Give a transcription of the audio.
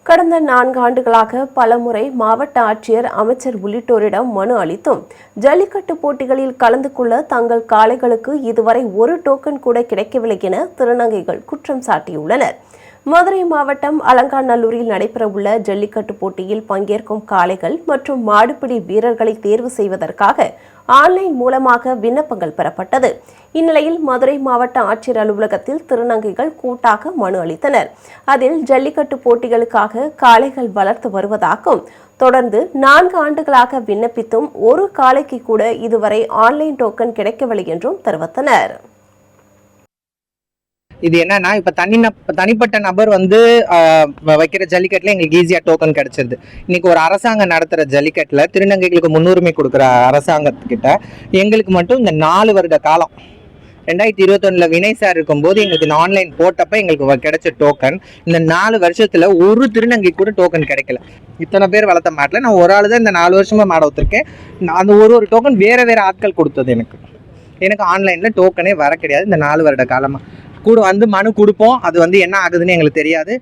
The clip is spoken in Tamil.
கடந்த 4 ஆண்டுகளாக பலமுறை மாவட்ட ஆட்சியர், அமைச்சர் உள்ளிட்டோரிடம் மனு அளித்தும் ஜல்லிக்கட்டு போட்டிகளில் கலந்து கொள்ள தங்கள் காளைகளுக்கு இதுவரை ஒரு டோக்கன் கூட கிடைக்கவில்லை என திருநங்கைகள் குற்றம் சாட்டியுள்ளனர். மதுரை மாவட்டம் அலங்காநல்லூரில் நடைபெறவுள்ள ஜல்லிக்கட்டு போட்டியில் பங்கேற்கும் காளைகள் மற்றும் மாடுபிடி வீரர்களை தேர்வு செய்வதற்காக ஆன்லைன் மூலமாக விண்ணப்பங்கள் பெறப்பட்டது. இந்நிலையில் மதுரை மாவட்ட ஆட்சியர் அலுவலகத்தில் திருநங்கைகள் கூட்டாக மனு அளித்தனர். அதில் ஜல்லிக்கட்டு போட்டிகளுக்காக காளைகள் வளர்த்து வருவதாகவும், தொடர்ந்து 4 ஆண்டுகளாக விண்ணப்பித்தும் ஒரு காளைக்கு கூட இதுவரை ஆன்லைன் டோக்கன் கிடைக்கவில்லை என்றும் தெரிவித்தனர். இது என்னன்னா, இப்ப தனிப்பட்ட நபர் வைக்கிற ஜல்லிக்கட்டுல எங்களுக்கு ஈஸியா டோக்கன் கிடைச்சிருது. இன்னைக்கு ஒரு அரசாங்கம் நடத்துற ஜல்லிக்கட்டுல திருநங்கைகளுக்கு முன்னுரிமை கொடுக்குற அரசாங்கத்துக்கிட்ட எங்களுக்கு மட்டும் இந்த 4 வருட காலம் 2021 வினய் சார் இருக்கும்போது எங்களுக்கு இந்த ஆன்லைன் போட்டப்ப எங்களுக்கு கிடைச்ச டோக்கன், இந்த 4 வருஷத்துல ஒரு திருநங்கை கூட டோக்கன் கிடைக்கல. இத்தனை பேர் வளர்த்த மாட்டல நான் ஒரு ஆளு தான் இந்த 4 வருஷமா மாட வச்சிருக்கேன். அந்த ஒரு டோக்கன் வேற ஆட்கள் கொடுத்தது. எனக்கு ஆன்லைன்ல டோக்கனே வர கிடையாது. இந்த 4 வருட காலமா கூட மனு கொடுப்போம். அது என்ன ஆகுதுன்னு எங்களுக்கு தெரியாது.